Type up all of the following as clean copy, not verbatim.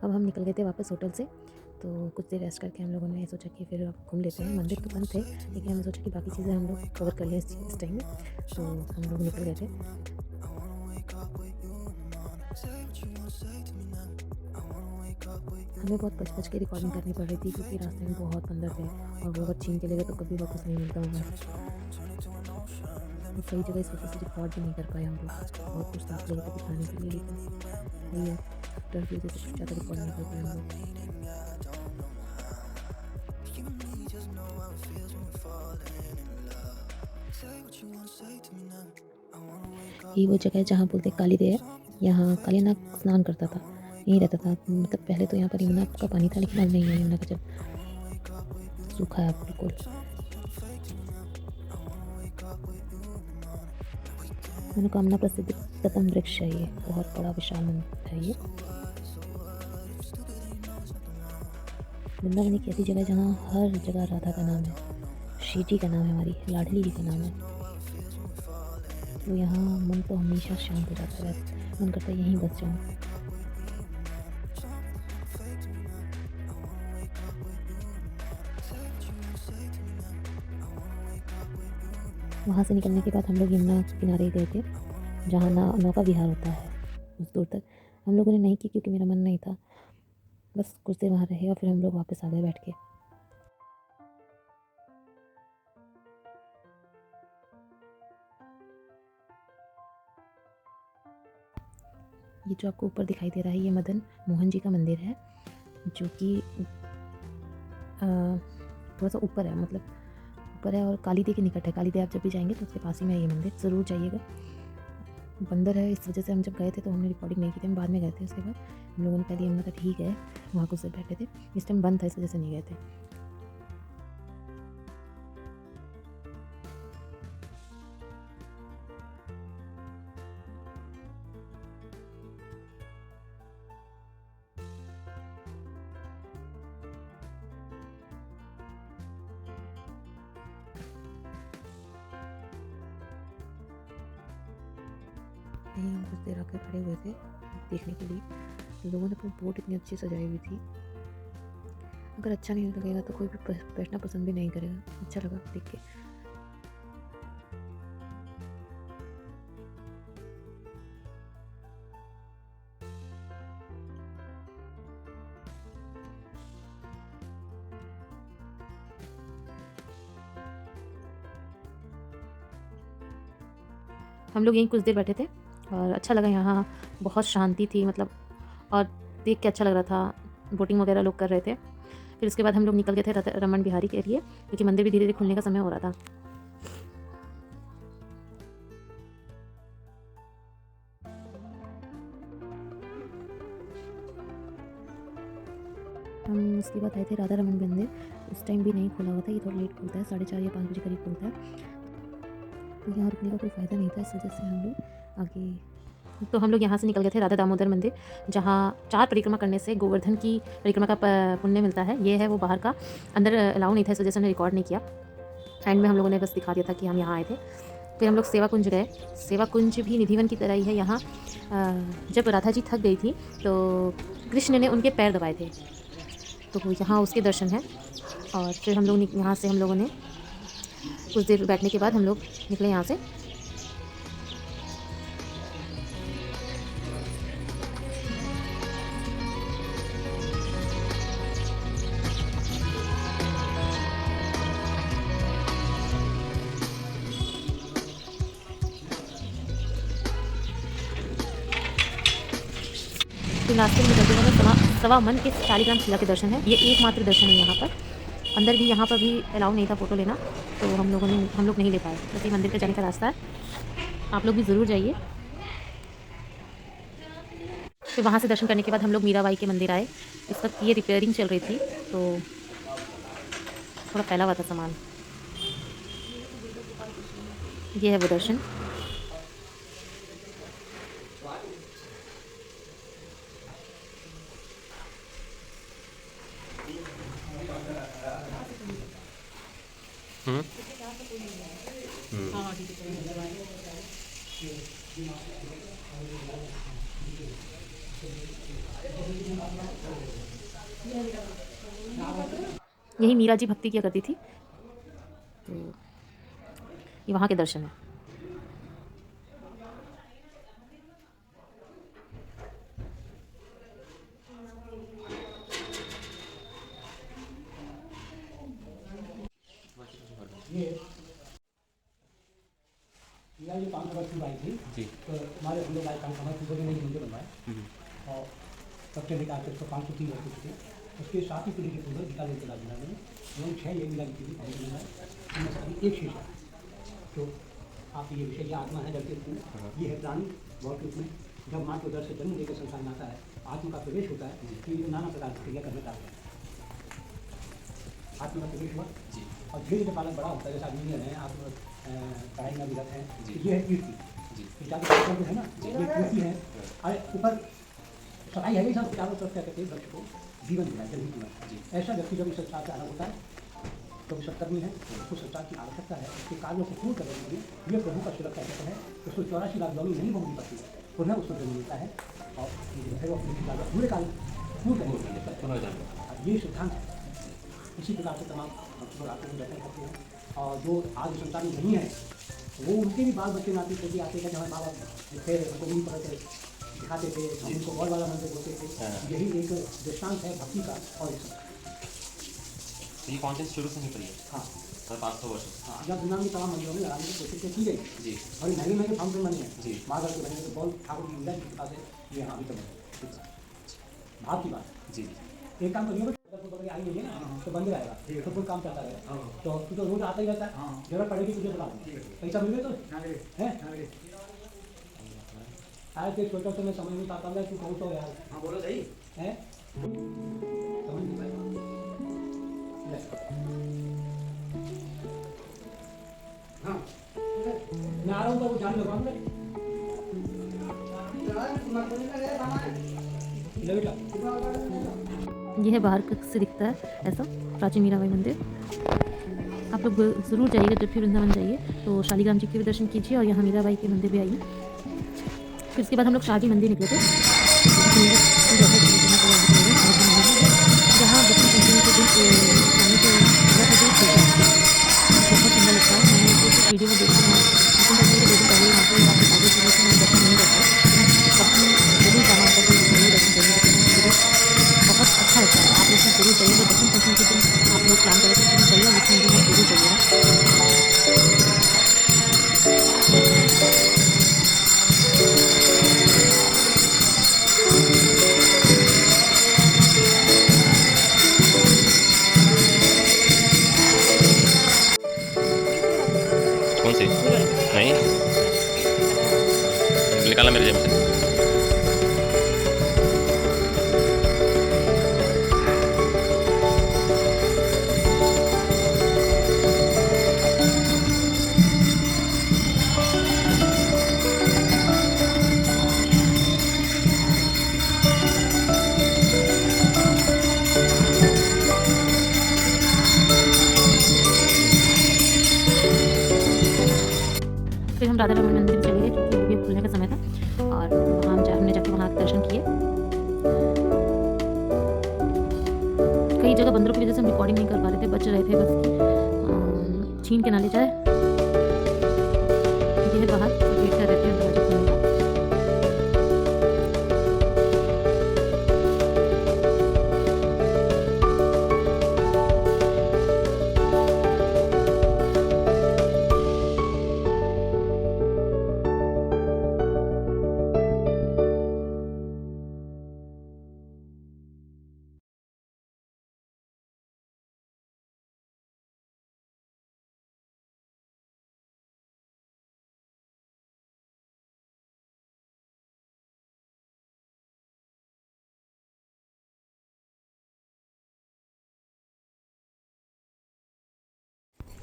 अब हम निकल गए थे वापस होटल से, तो कुछ देर रेस्ट करके हम लोगों ने सोचा कि फिर अब घूम लेते हैं। मंदिर तो बंद थे, लेकिन हमने सोचा कि बाकी चीज़ें हम लोग कवर कर लें इस टाइम में, तो हम लोग निकल गए थे। हमें बहुत बच-बच के रिकॉर्डिंग करनी पड़ रही थी क्योंकि रास्ते में बहुत बंदर थे और वो अगर छीन के ले गए तो कभी वापस नहीं मिलता मोबाइल। तो कई जगह इस वजह से रिकॉर्ड भी नहीं कर पाए हम लोग। बहुत कुछ था आप लोगों को दिखाने के लिए, लेकिन वही है, डर की वजह से कुछ ज़्यादा रिकॉर्ड नहीं कर पाए हम लोग। ये वो जगह है जहाँ बोलते हैं काली देव है। यहाँ कालीनाग स्नान करता था, यहीं रहता था। मतलब पहले तो यहाँ पर यमुना का पानी था, लेकिन अब नहीं है यमुना का जल, सूखा है बिल्कुल। मनोकामना प्रसिद्ध तपन वृक्ष है ये, बहुत बड़ा विशाल मंदिर है ये। वृंदावन एक ऐसी जगह है जहाँ हर जगह राधा का नाम है, श्री जी का नाम है, हमारी लाडली जी का नाम है। तो यहाँ मन तो हमेशा शांत हो जाता है, मन करता है यहीं बस जाऊँ। वहाँ से निकलने के बाद हम लोग यमुना किनारे गए थे, जहाँ नौका विहार होता है। उस दूर तक हम लोगों ने नहीं की क्योंकि मेरा मन नहीं था। बस कुछ देर वहाँ रहे और फिर हम लोग वापस आ गए बैठ के। ये जो आपको ऊपर दिखाई दे रहा है, ये मदन मोहन जी का मंदिर है, जो कि थोड़ा सा ऊपर है, मतलब ऊपर है और काली देवी के निकट है। काली देवी आप जब भी जाएंगे तो उसके पास ही में है ये मंदिर, ज़रूर जाइएगा। बंदर है, इस वजह से हम जब गए थे तो हमने रिकॉर्डिंग नहीं की थी, हम बाद में गए थे। उसके बाद हम लोगों ने पहले यमुना तक ही गए, वहाँ कुछ देर बैठे थे। इस टाइम बंद था, इस वजह से नहीं गए थे। यहीं हम कुछ देर आकर खड़े हुए थे देखने के लिए। लोगों ने अपनी बोट इतनी अच्छी सजाई हुई थी, अगर अच्छा नहीं लगेगा तो कोई भी बैठना पसंद भी नहीं करेगा। अच्छा लगा देख के। हम लोग यहीं कुछ देर बैठे थे और अच्छा लगा, यहाँ बहुत शांति थी, मतलब और देख के अच्छा लग रहा था। बोटिंग वगैरह लोग कर रहे थे। फिर उसके बाद हम लोग निकल गए थे रमन बिहारी के लिए, क्योंकि मंदिर भी धीरे धीरे खुलने का समय हो रहा था। हम उसके बाद आए थे राधा रमन मंदिर। उस टाइम भी नहीं खुला हुआ था, ये थोड़ा लेट खुलता है, 4:30 या 5 बजे करीब खुलता है। तो यहाँ रुकने का कोई फ़ायदा नहीं था, इस वजह से हम लोग आगे। तो हम लोग यहाँ से निकल गए थे राधा दामोदर मंदिर, जहाँ 4 परिक्रमा करने से गोवर्धन की परिक्रमा का पुण्य मिलता है। ये है वो बाहर का, अंदर अलाउ नहीं था, इस वजह से हमने रिकॉर्ड नहीं किया। एंड में हम लोगों ने बस दिखा दिया था कि हम यहाँ आए थे। फिर हम लोग सेवा कुंज गए। सेवा कुंज भी निधिवन की तरह ही है। यहाँ जब राधा जी थक गई थी तो कृष्ण ने उनके पैर दबाए थे, तो यहाँ उसके दर्शन हैं। और फिर हम लोग यहाँ से हम लोगों ने कुछ देर बैठने के बाद हम लोग निकले यहाँ से। फिर रास्ते में निकलते हुए सवा मन के शालिग्राम शिला के दर्शन है। ये एकमात्र दर्शन है यहाँ पर। अंदर भी यहाँ पर भी अलाउ नहीं था फ़ोटो लेना, तो हम लोग नहीं ले पाए। क्योंकि मंदिर के जाने का रास्ता है, आप लोग भी ज़रूर जाइए। फिर वहाँ से दर्शन करने के बाद हम लोग मीराबाई के मंदिर आए। इस वक्त ये रिपेयरिंग चल रही थी, तो थोड़ा फैला हुआ था सामान। ये है वो दर्शन। यही मीरा जी भक्ति किया करती थी, तो ये वहाँ के दर्शन हैं। ये 500 वर्ष की बाई थी जी। तो हमारे हम लोग आए काम हमारे पूर्वजों ने मंदिर बनवाए और तब से लेकर आज तक 503 वर्ष हो चुके। उसके साथ ही पीढ़ी के पूर्वज गीता लेकर मिला में एवं 6 ये मिला की पहले मिला इनमें सभी एक शेष है। तो आप ये विषय आत्मा है जबकि ये है प्राणी बहुत रूप में जब माँ के उदर से जन्म लेकर संसार में आता है, आत्मा का प्रवेश होता है तो ये नाना प्रकार की क्रिया करना चाहते हैं। आत्मा का प्रवेश हुआ जी और धीरे धीरे पालन बड़ा होता है। जैसा इंजीनियर हैं आप पढ़ाई में अभिरत हैं, ये है कीर्ति जी, चारों जो है ना ये कीर्ति है। अरे ऊपर सफाई है सब चारों तरफ क्या कहते हैं वृक्ष को जीवन मिला जल जीवन। ऐसा व्यक्ति जब इस संसार से अलग होता है तो सत्कर्मी है, उसको संसार की आवश्यकता है। उसके कार्यों को पूर्ण करने के लिए ये प्रभु का सुरक्षा कहते हैं। उसको 84 लाख लोग नहीं भोगनी पड़ती है, पुनः उसको जन्म मिलता है और जो है वो अपने पूरे काल पूर्ण करने के लिए ये सिद्धांत है। इसी प्रकार से तमाम भक्तों को दर्शन करते हैं और जो आज संसार में नहीं है वो उनके भी बाल बच्चे नाती पोती आते हैं। जहाँ बाबा थे उनको भी पढ़ते दिखाते थे, हम उनको गौर वाला मंदिर बोलते थे। यही एक दृष्टांत है भक्ति का। और ये कॉन्टेंट शुरू से ही पड़ी है हाँ सर 500 वर्ष। हाँ जब दुनिया में तमाम मंदिरों में लगाने की कोशिश की गई जी और महंगे महंगे फाउंटेन बने हैं जी। महागढ़ के बने तो बहुत ठाकुर की लीला की पास है ये हाँ अभी तक भाव की बात जी एक काम करिए आई नहीं है ना तो बंद रहेगा तो कोई काम चलता रहेगा। तो तू तो रोज आता ही रहता है, जरूरत पड़ेगी तुझे बुला पैसा मिले तो है आज के छोटा सा मैं समझ नहीं पाता हूँ तू कौन सा यार। हाँ बोलो सही है समझ नहीं पाएगा। हाँ मैं आ रहा हूँ तो वो जान लगा ये है बाहर से दिखता है ऐसा प्राचीन मीराबाई मंदिर। आप लोग ज़रूर जाइएगा जब भी वृंदावन जाइए तो शालीग्राम जी के भी दर्शन कीजिए और यहाँ मीराबाई के मंदिर भी आइए। फिर उसके बाद हम लोग शाहजी मंदिर निकले थे जहाँ बसंत पंचमी के दिन सामने से बहुत सुंदर लगता है। मैंने इस वीडियो में देखा है बसंत पंचमी के 2 दिन पहले वहाँ पे वापस आगे चुने से मैंने दर्शन नहीं करता अपनी जरूर जाना होता है दर्शन करने बहुत अच्छा लगता है। आप लोग जरूर जाइए बसंत पंचमी के दिन आप लोग प्लान करें तो जाइए और इस मंदिर में जरूर जाइएगा। कौन सी नहीं निकाला मेरे जेब से। फिर हम राधा रमन मंदिर चले गए क्योंकि अभी खुलने का समय था और वहाँ हमने जाके वहाँ दर्शन किए। कई जगह बंदरों की वजह से हम रिकॉर्डिंग नहीं कर पा रहे थे, बच रहे थे बस छीन के ना ले जाए। ये बाहर वेट कर रहे थे दरवाजे खुलने का।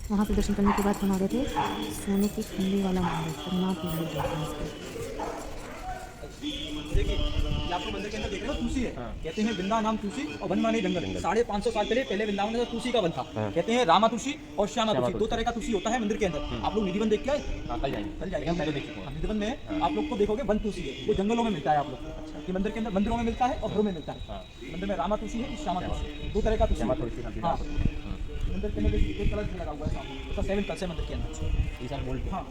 वहाँ से दर्शन करने के बाद हम आ गए थे सोने के खंडे वाला मंदिर सोमनाथ मंदिर। देखिए ये आपको मंदिर के अंदर देख रहे हो तुलसी है। कहते हैं वृंदा नाम तुलसी और वन माने जंगल। 550 साल पहले वृंदावन में तुलसी का वन था। कहते हैं रामा तुलसी और श्यामा तुलसी 2 तरह का तुलसी होता है मंदिर के अंदर। आप लोग निधिवन देख के आए? कल जाएंगे हम पहले देख चुके हैं। निधिवन में आप लोग को देखोगे वन तुलसी है, वो जंगलों में मिलता है आप लोग। ये मंदिर के अंदर मंदिरों में मिलता है और घरों में मिलता है। हाँ। मंदिर में रामा तुलसी है, श्यामा तुलसी, दो तरह का तुलसी। हाँ, मंदिर के अंदर एक कलश भी लगा हुआ है सामने, उसका 7 कलश है मंदिर के अंदर। ये सब गोल्ड। हाँ,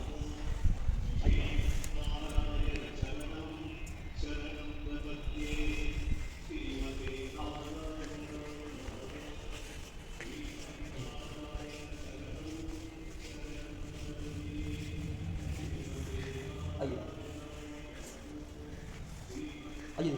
आइए आइए,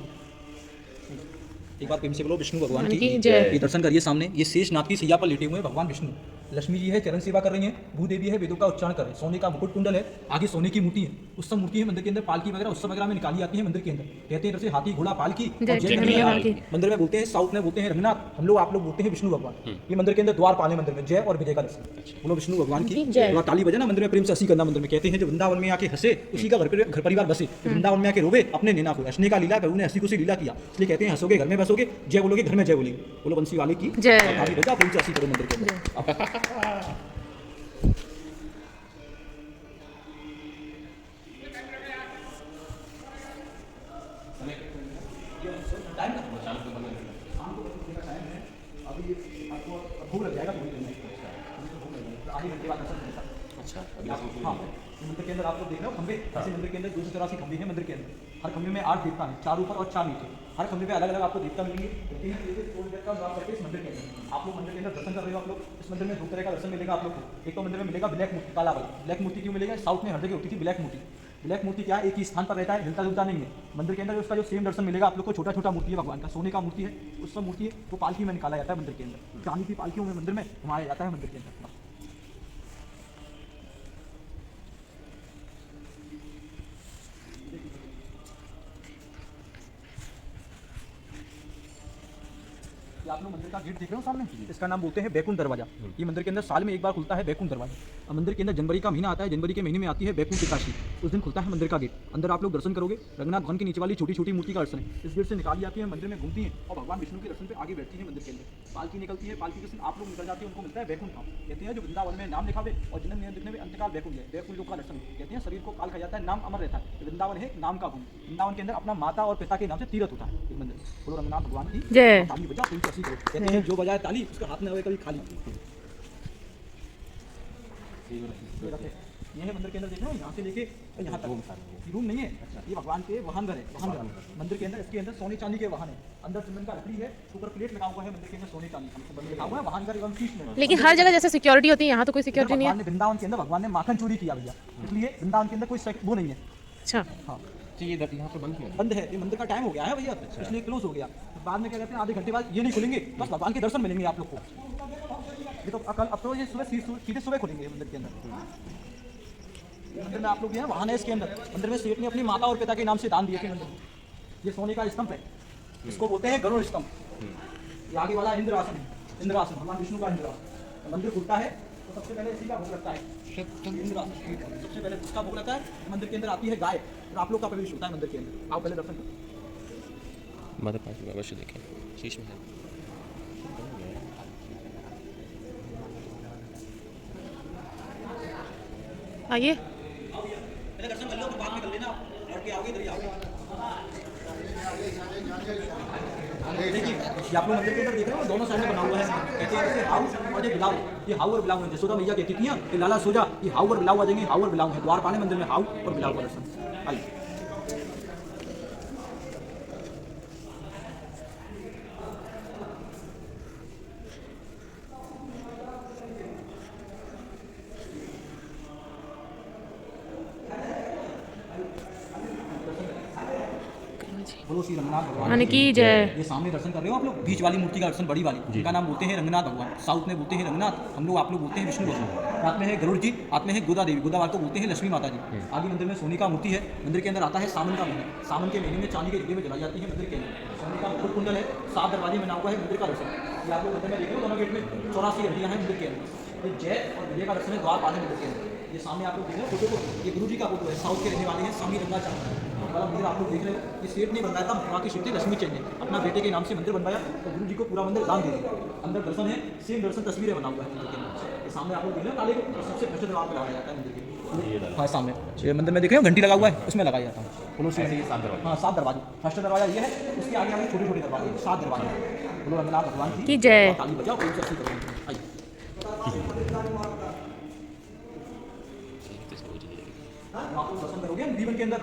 एक बार प्रेम से बोलो विष्णु भगवान की जय। ये दर्शन करिए सामने, ये शेषनाथ की सैया पर लेटे हुए हैं भगवान विष्णु। लक्ष्मी जी है, चरण सेवा कर रही हैं, भूदेवी है, वेदों का उच्चारण कर रहे हैं, सोने का मुकुट कुंडल है, आगे सोने की मूर्ति है, उत्सव मूर्ति है मंदिर के अंदर, पालकी वगैरह उत्सव वगैरह में निकाली आती है मंदिर के अंदर। कहते हैं इधर से हाथी घोड़ा पालकी और जय जय कन्हैया लाल की। मंदिर में बोलते हैं, साउथ में बोलते हैं रंगनाथ, हम लोग आप लोग बोलते हैं विष्णु भगवान। ये मंदिर के अंदर द्वारपाल है मंदिर में, जय और विजय का दर्शन। बोलो विष्णु भगवान की जय। थोड़ा ताली बजे ना, मंदिर में प्रेम से हंसी करना। मंदिर में कहते हैं जो वृंदावन में आके हंसे उसी का घर परिवार बसे, वृंदावन में आके रोवे अपने नैना को। हंसने का लीला प्रभु ने हंसी खुशी लीला किया, इसलिए कहते हैं हंसोगे घर में बसोगे, जय बोलोगे घर में जय बोलेंगे। बोलो बंसी वाले की जय। ताली बजा, प्रेम से हंसी करो मंदिर के अंदर। टाइम का शाम को बंद का टाइम है, अभी आपको भूख लग जाएगा थोड़ी देर में, भूख लग जाएगा, आधे घंटे बाद दर्शन मिलेगा। अच्छा। हाँ, मंदिर के अंदर आप लोग देख रहे हो खंबे, ऐसे मंदिर के अंदर 284 खंबे हैं मंदिर के अंदर। हर खंबे में 8 देवता हैं, 4 ऊपर और 4 नीचे। हर खंबे पे अलग अलग आपको देवता मिलेंगे। करके इस मंदिर के अंदर आप लोग मंदिर के अंदर दर्शन कर रहे हो। आप लोग इस मंदिर में 2 तरह का दर्शन मिलेगा आप लोग को। एक तो मंदिर में मिलेगा ब्लैक मूर्ति, काला वाला। ब्लैक मूर्ति क्यों मिलेगा? साउथ में हर जगह होती थी ब्लैक मूर्ति। ब्लैक मूर्ति क्या है, एक ही स्थान पर रहता है, हिलता जुलता नहीं है। मंदिर के अंदर उसका जो सेम दर्शन मिलेगा आप लोग को, छोटा छोटा मूर्ति है भगवान का, सोने का मूर्ति है, उस सब मूर्ति है वो पालकी में निकाला जाता है मंदिर के अंदर। चांदी की पालकियों में मंदिर में घुमाया जाता है मंदिर के अंदर। आप लोग मंदिर का गेट देख रहे हो सामने, इसका नाम बोलते हैं बैकुंठ दरवाजा। ये मंदिर के अंदर साल में एक बार खुलता है बैकुंठ दरवाजा। और मंदिर के अंदर जनवरी का महीना आता है, जनवरी के महीने में आती है बैकुंठ एकादशी, उस दिन खुलता है मंदिर का गेट। अंदर आप लोग दर्शन करोगे, रंगनाथ भवन के नीचे वाली छोटी छोटी मूर्ति का दर्शन है। इस गेट से निकाली जाती है, मंदिर में घूमती है और भगवान विष्णु के दर्शन पे आगे बैठती है मंदिर के अंदर। पालकी निकलती है, पालकी के साथ आप लोग निकल जाते हैं, उनको मिलता है बैकुंठ धाम। कहते हैं जो वृंदावन में नाम लिखावे और जन्म में दिखने में अंतकाल बैकुंठ है, बैकुंठ लोक का दर्शन। कहते हैं शरीर को काल खा जाता है, नाम अमर रहता है। वृंदावन है नाम का भूमि, वृंदावन के अंदर अपना माता और पिता के नाम से तीर्थ होता है एक मंदिर। बोलो रंगनाथ भगवान की जय। ताली बजाओ, कोई कैसी करो। कहते हैं जो बजाए ताली उसके हाथ में आवे कभी खाली। ये है मंदिर के अंदर देख रहे हो, यहाँ से लेके यहाँ तक रूम नहीं है, ये भगवान के वाहन घर है। वाहन घर मंदिर के अंदर, इसके अंदर सोने चांदी के वाहन है, अंदर चंदन का लकड़ी है, ऊपर प्लेट लगा हुआ है मंदिर के अंदर सोने चांदी लिखा हुआ है वाहन घर एवं शीश में। लेकिन हर जगह जैसे सिक्योरिटी होती है, यहाँ तो कोई सिक्योरिटी नहीं भगवान है। ने वृंदावन के अंदर भगवान ने माखन चोरी किया भैया, इसलिए वृंदावन के अंदर कोई वो नहीं है। अच्छा, हाँ ये यहाँ पर बंद है। बंद है, ये मंदिर का टाइम हो गया है भैया, इसलिए क्लोज हो गया। बाद में क्या कहते हैं आधे घंटे बाद ये नहीं खुलेंगे, बस भगवान के दर्शन मिलेंगे आप लोग को। ये तो कल अब तो ये सुबह सीधे सुबह खुलेंगे मंदिर के अंदर। मंदिर में आप लोग हैं, वाहन है इसके अंदर। मंदिर में सेठ ने अपनी माता और पिता के नाम से दान दिए थे मंदिर में। ये सोने का स्तंभ है, इसको बोलते हैं गरुड़ स्तंभ। ये आगे वाला इंद्रासन है, इंद्रासन भगवान विष्णु का इंद्रासन। मंदिर खुलता है तो सबसे पहले इसी का भोग लगता है, इंद्रासन सबसे पहले उसका भोग लगता है। मंदिर के अंदर आती है गाय और आप लोग का प्रवेश होता है मंदिर के अंदर। आओ पहले दर्शन करो। मदर पार्टी अवश्य देखें, शीश में है। आइए। पहले दर्शन कर लो तो बाद में कर लेना, और के आओगे इधर ही आओगे। देखिए ये आप लोग मंदिर के अंदर देख रहे हो, दोनों साइड में बना हुआ है। कहते हैं जैसे हाउ और ये बिलाव, ये हाउ और बिलाव है। जसोदा मैया कहती थी कि लाला सो जा, ये हाउ और बिलाव आ जाएंगे। हाउ और बिलाव है, द्वारपाल मंदिर में हाउ और बिलाव का दर्शन। आइए बोलो श्री रंगनाथ भगवान की जय। ये सामने दर्शन कर रहे हो आप लोग, बीच वाली मूर्ति का दर्शन बड़ी वाली, जिनका नाम बोलते हैं रंगनाथ भगवान। साउथ में बोलते हैं रंगनाथ, हम लोग आप लोग बोलते हैं विष्णु भगवान। हाथ में है गरुड़ जी, हाथ में है गोदा देवी, गोदावार को बोलते हैं लक्ष्मी माता जी। आगे मंदिर में सोने का मूर्ति है। मंदिर के अंदर आता है सावन का महीना, सावन के महीने में चांदी के दिए में जलाई जाती है मंदिर के अंदर। सोने का मुकुट कुंडल है, 7 दरवाजे बना हुआ है मंदिर का दर्शन। ये आप लोग मंदिर में देख रहे हो, दोनों गेट में 84 घंटियाँ हैं मंदिर के अंदर। ये जय और विजय का दर्शन है द्वारपाल मंदिर के अंदर। ये सामने आप लोग देख रहे हो फोटो को, ये गुरु जी का फोटो है, साउथ के रहने वाले हैं, स्वामी रंगाचार्य वाला मंदिर आप लोग देख रहे हो। ये सेठ ने बनवाया था, वहाँ की सेठ लक्ष्मी चंद ने अपना बेटे के नाम से मंदिर बनवाया तो गुरु जी को पूरा मंदिर दान दे दिया। अंदर दर्शन है, सेम दर्शन तस्वीरें बना हुआ है मंदिर के अंदर। ये सामने आप लोग देख रहे हो काले को, सबसे प्रसिद्ध दरबार पर लगाया जाता है मंदिर के। हाँ सामने ये मंदिर में देख रहे हो घंटी लगा हुआ है, उसमें लगाया जाता है। फूलों से ऐसे ही 7 दरवाजे। हाँ 7 दरवाजे। फर्स्ट दरवाजा ये है, उसके आगे आगे छोटे छोटे दरवाजे 7 दरवाजे। बोलो रंगनाथ भगवान की जय। ताली बजाओ, प्रेम से करो। आइए आप लोग दर्शन करोगे निधिवन के अंदर।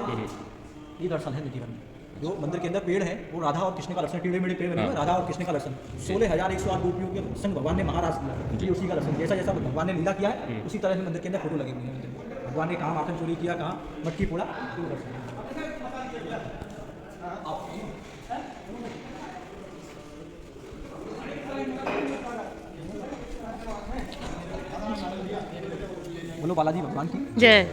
ये दर्शन है निधिवन में। जो मंदिर के अंदर पेड़ है वो राधा और कृष्ण का दर्शन, टेढ़े मेढ़े पेड़ बने हुए हैं, राधा और कृष्ण का दर्शन। 16,108 गोपियों के संग भगवान ने महाराज किया, ये उसी का दर्शन। जैसा जैसा भगवान ने लीला किया है उसी तरह से मंदिर के अंदर फोटो लगे हुए हैं। मंदिर में भगवान ने कहाँ माखन चोरी किया, कहाँ मटकी फोड़ा, तो वो दर्शन है। बोलो बालाजी भगवान की जय।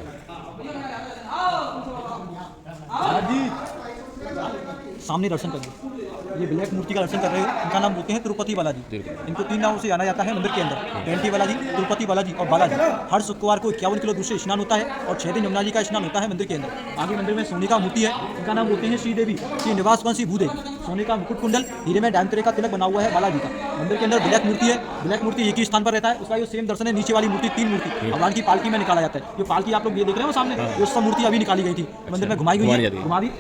बालाजी सामने दर्शन करिए। ये ब्लैक मूर्ति का दर्शन कर रहे हो, इनका नाम बोलते हैं तिरुपति बालाजी। इनको 3 नामों से जाना जाता है मंदिर के अंदर, पेंटी बालाजी, तिरुपति बालाजी और बालाजी। हर शुक्रवार को 51 किलो दूध से स्नान होता है और 6 दिन यमुना जी का स्नान होता है मंदिर के अंदर। आगे मंदिर में सोने का मूर्ति है, इनका नाम बोलते हैं श्री देवी, श्री निवासवंशी भूदेवी। सोने का मुकुट कुंडल, हीरे में डायमंड का तिलक बना हुआ है बालाजी का। मंदिर के अंदर ब्लैक मूर्ति है, ब्लैक मूर्ति एक ही स्थान पर रहता है, उसका जो सेम दर्शन है। नीचे वाली मूर्ति 3 मूर्ति भगवान की पालकी में निकाला जाता है। जो पालकी आप लोग ये देख रहे हो सामने, ये सब मूर्ति अभी निकाली गई थी, मंदिर में घुमाई गई है,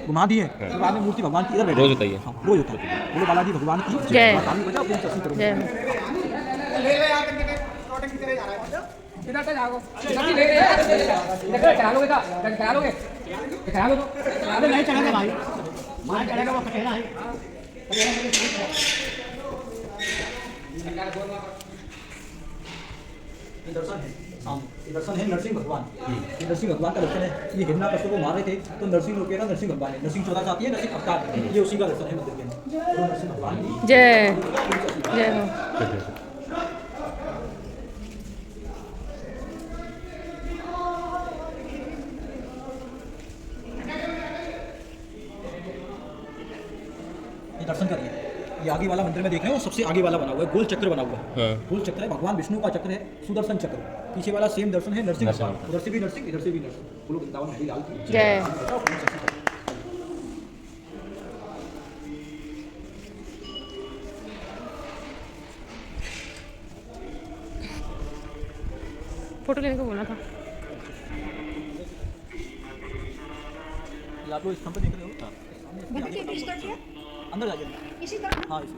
घुमा दी है। फिर बाद में मूर्ति भगवान की इधर रोज होता है। हाँ रोज होता है। बोलो बालाजी भगवान की जय। ताली बजाओ, प्रेम से करो। जय। नहीं चढ़ेगा भाई, मार चढ़ेगा वो कटेगा है। ये दर्शन है सामने, ये दर्शन है नरसिंह भगवान। ये नरसिंह भगवान का दर्शन है। ये हिरण्यकश्यप को मार रहे थे तो नरसिंह रोके ना, नरसिंह भगवान है। नरसिंह 14 आती है, नरसिंह अवतार, ये उसी का दर्शन है मंदिर के अंदर। तो नरसिंह भगवान की जय। जय हो। ये दर्शन करिए। ये आगे वाला मंदिर में देख रहे हो, सबसे आगे वाला बना हुआ है, गोल चक्र बना हुआ है। गोल चक्र है, भगवान विष्णु का चक्र है, सुदर्शन चक्र। पीछे वाला सेम दर्शन है नरसिंह भगवान, उधर से भी नरसिंह, इधर से भी नरसिंह। बोलो वृंदावन हरी लाल की जय। फोटो लेने को बोला था। ये आप लोग स्तंभ देख रहे हो, अंदर जाइए। हाँ इसी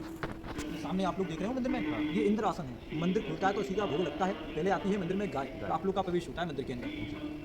सामने आप लोग देख रहे हो मंदिर में, ये इंद्र आसन है। मंदिर खुलता है तो सीधा भोग लगता है, पहले आती है मंदिर में गाय, तो आप लोग का प्रवेश होता है मंदिर के अंदर।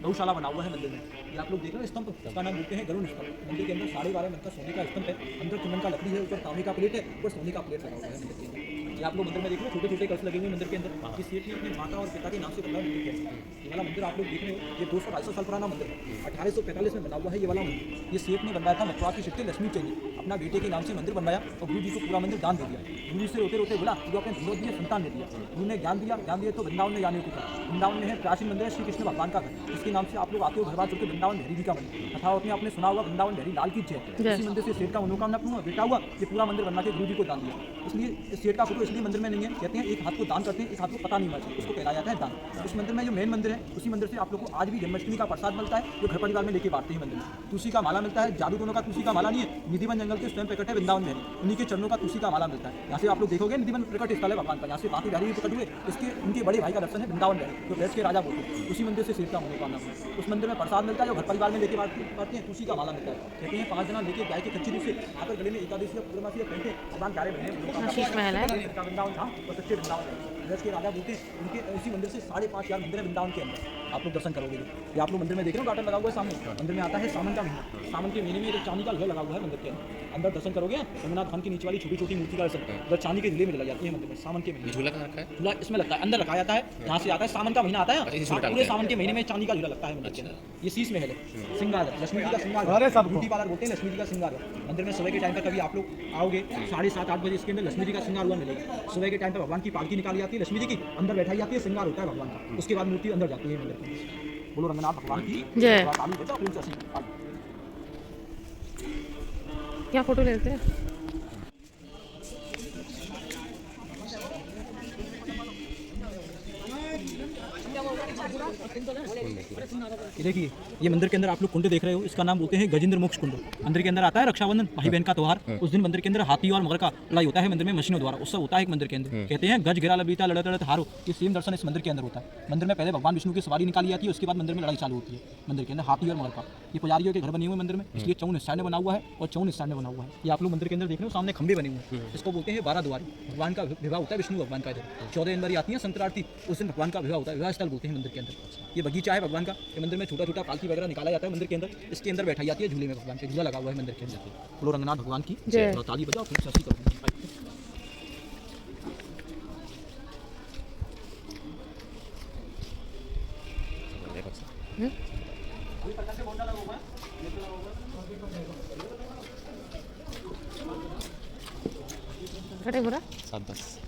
गौशाला बना हुआ है मंदिर में। ये आप लोग देख रहे हो स्तंभ, इसका नाम बोलते हैं गरुड़ स्तंभ। मंदिर के अंदर 12.5 मन का सोने का स्तंभ है, अंदर चंदन का लकड़ी है, ऊपर तांबे का प्लेट है, ऊपर सोने का प्लेट लगा हुआ है मंदिर के अंदर। ये आप लोग मंदिर में देख रहे हो, छोटे छोटे कलश लगे हुए मंदिर के अंदर। इस सेठ ने अपने माता और पिता के नाम से बना मंदिर के अंदर। ये वाला मंदिर आप लोग देख रहे हो, ये 200-250 साल पुराना मंदिर है, 1845 में बना हुआ है ये वाला मंदिर। ये सेठ ने बनवाया था, मथुरा की शक्ति लक्ष्मी चंद अपना बेटे के नाम से मंदिर बनवाया और गुरु जी को पूरा मंदिर दान दे दिया। गुरु जी से रोते रोते बोला जो अपने धीरज दिए संतान दे दिया। गुरु ने ज्ञान दिया तो वृंदावन में जाने को था। वृंदावन में है प्राचीन मंदिर है श्री कृष्ण भगवान का घर, इसके नाम से आप लोग आते हो घर बार चुके वृंदावन बिहारी जी का मंदिर। तथा आपने सुना होगा वृंदावन बिहारी लाल की जय। इसी मंदिर से सेठ का मनोकामना पूर्ण बेटा हुआ, ये पूरा मंदिर बनवा के गुरु जी को दान दिया। इसलिए इस सेठ का फोटो इसलिए मंदिर में नहीं है, कहते हैं एक हाथ को दान करते हैं, इस हाथ को पता नहीं होना चाहिए, उसको कहलाया जाता है दान। इस मंदिर में जो मेन मंदिर है, उसी मंदिर से आप लोग को आज भी जन्माष्टमी का प्रसाद मिलता है, जो घर परिवार में लेके बांटते हैं मंदिर में। तुलसी का माला मिलता है, जादू दोनों का तुलसी का माला नहीं है, निधिवन जंगल के स्वयं प्रकट है वृंदावन में, उन्हीं के चरणों का तुलसी का माला मिलता है। यहाँ से आप लोग देखोगे निधिवन प्रकट स्थल है भगवान का, यहाँ से बाकी बिहारी भी प्रकट हुए, इसके उनके बड़े भाई का दर्शन है वृंदावन बिहारी, जो ब्रज के राजा बोलते हैं। उसी मंदिर से सेठ का मनोकामना। उस मंदिर में प्रसाद मिलता है, जो घर परिवार में लेके बांटते हैं, तुलसी का माला मिलता है। कहते हैं 5 जना लेके गाय के कच्ची दूध से आकर गले में एकादशी या पूर्णमासी या पहनते भगवान प्यारे बने आशीष महल है। वृंदावन था तो सच्चे वृंदावन है। ब्रज के राजा बोलते हैं, उनके उसी मंदिर से 5,500 मंदिर है वृंदावन के अंदर। आप लोग दर्शन करोगे। ये आप लोग मंदिर में देख रहे हो, गार्डन लगा हुआ है सामने। मंदिर में आता है सावन का महीना, सावन के महीने में एक चांदी का झूला लगा हुआ है मंदिर के अंदर दर्शन करोगे। रघुनाथ खान की नीचे वाली छोटी छोटी मूर्ति का दर्शन उधर चांदी के झूले में लग जाती है मंदिर में सावन के महीने। झूला कहाँ रखा है? झूला इसमें लगता है, अंदर रखा जाता है, यहाँ से आता है सावन का महीना आता है, पूरे सावन के महीने में चांदी का झूला लगता है मंदिर के अंदर। ये शीश महल है, श्रृंगार है, लक्ष्मी जी का श्रृंगार, ब्यूटी पार्लर बोलते हैं, लक्ष्मी जी का श्रृंगार है। मंदिर में सुबह के टाइम पर कभी आप लोग आओगे 7:30-8 बजे, इसके अंदर लक्ष्मी जी का श्रृंगार हुआ मिलेगा। सुबह के टाइम पर भगवान की पालकी निकाली जाती है, लक्ष्मी जी की अंदर बैठाई जाती है, श्रृंगार होता है भगवान का, उसके बाद मूर्ति अंदर जाती है मंदिर के। बोलो रंगनाथ भगवान की जय। ताली बजाओ, प्रेम से आशीर्वाद। क्या फोटो लेते हैं? ये देखिए, ये मंदिर के अंदर आप लोग कुंड देख रहे हो, इसका नाम बोलते हैं गजेंद्र मोक्ष कुंड। मंदिर के अंदर आता है रक्षाबंधन, भाई बहन का त्योहार। उस दिन मंदिर के अंदर हाथी और मगर का लड़ाई होता है मंदिर में मशीनों द्वारा, उससे होता है एक मंदिर के अंदर। कहते हैं गज गिरा लबीता लड़त लड़त हारो, ये सेम दर्शन इस मंदिर के अंदर होता है। मंदिर में पहले भगवान विष्णु की सवारी निकाली जाती है, उसके बाद मंदिर में लड़ाई चालू होती है मंदिर के अंदर हाथी और मगर का। ये पुजारियों के घर बने हुए मंदिर में, इसलिए 54 हिस्सा में बना हुआ है और 54 हिस्सा में बना हुआ है। ये आप लोग मंदिर के अंदर देख रहे हो, सामने खंभे बने हुए हैं, इसको बोलते हैं 12 द्वारी। भगवान का विवाह होता है विष्णु भगवान का इधर। 14 जनवरी आती है संक्रांति, उस दिन भगवान का विवाह होता है, विवाह स्थल बोलते हैं मंदिर के अंदर। ये बगीचा है भगवान का, ये मंदिर में छोटा छोटा पालकी वगैरह निकाला जाता है मंदिर के अंदर, इसके अंदर बैठाई जाती है झूले में, भगवान के झूला लगा हुआ है मंदिर के अंदर। बोलो रंगनाथ भगवान की जय। और ताली बजाओ, फिर शशि करो। कटे बुरा 7-10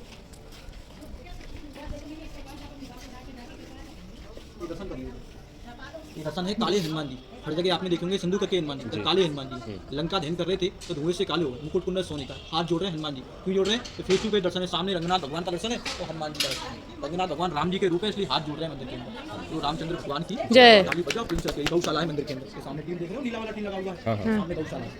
ये दर्शन है काले हनुमान जी। हर जगह आपने देखे होंगे सिंधु करके हनुमान जी, काले हनुमान जी लंका दहन कर रहे थे तो धुएं से काले हो, मुकुट कुंडल सोने का, हाथ जोड़ रहे हैं हनुमान जी। क्यों जोड़ रहे हैं? तो फेस टू फेस दर्शन है, सामने रंगनाथ भगवान का दर्शन है और हनुमान जी का दर्शन है। रंगनाथ भगवान राम जी के रूप है, इसलिए हाथ जोड़ रहे हैं मंदिर के अंदर। तो रामचंद्र भगवान की जय। ताली बजाओ, प्रिंस के गौशाला है मंदिर के अंदर। इसके सामने टीम देख रहे हो, नीला वाला टीम लगा हुआ है, सामने गौशाला है।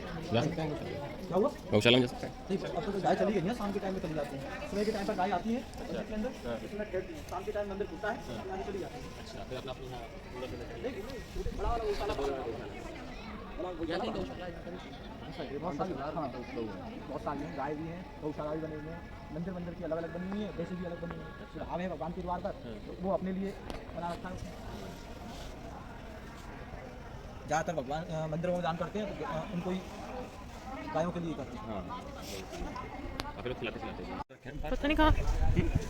क्या हुआ? गौशाला में जा सकते हैं। नहीं, अब तो गाय चली गई है, शाम के टाइम में चली जाती है। सुबह के टाइम पर गाय आती है मंदिर के अंदर, इसमें शाम के टाइम मंदिर खुलता है, आगे चली जाती है। अच्छा, फिर अपना अपना बड़ा वाला गौशाला बहुत सारी गाय भी हैं, गौशाला भी बने हुए हैं, मंदिर की अलग अलग बनी हुई है, वैसे भी अलग बनी हुई है। सुधार है भगवान के द्वार पर, तो वो अपने लिए बना रखा है। ज़्यादातर भगवान मंदिरों में दान करते हैं तो उनको ही गायों के लिए करते हैं। हाँ, काफ़ी लोग खिलाते खिलाते हैं। पता नहीं कहाँ,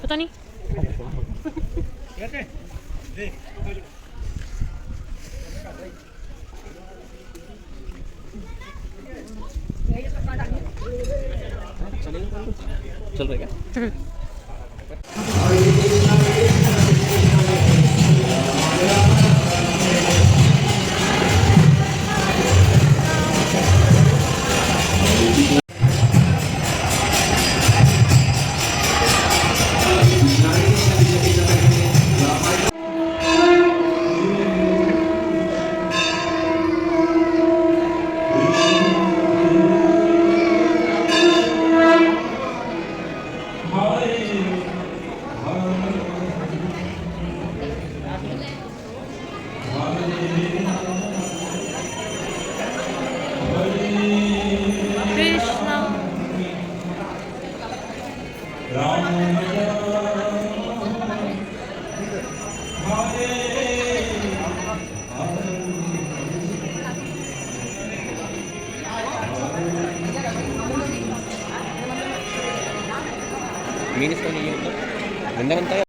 पता नहीं। चल रहा है क्या? कृष्णा मीन इसका नहीं है मतलब वृंदावन का या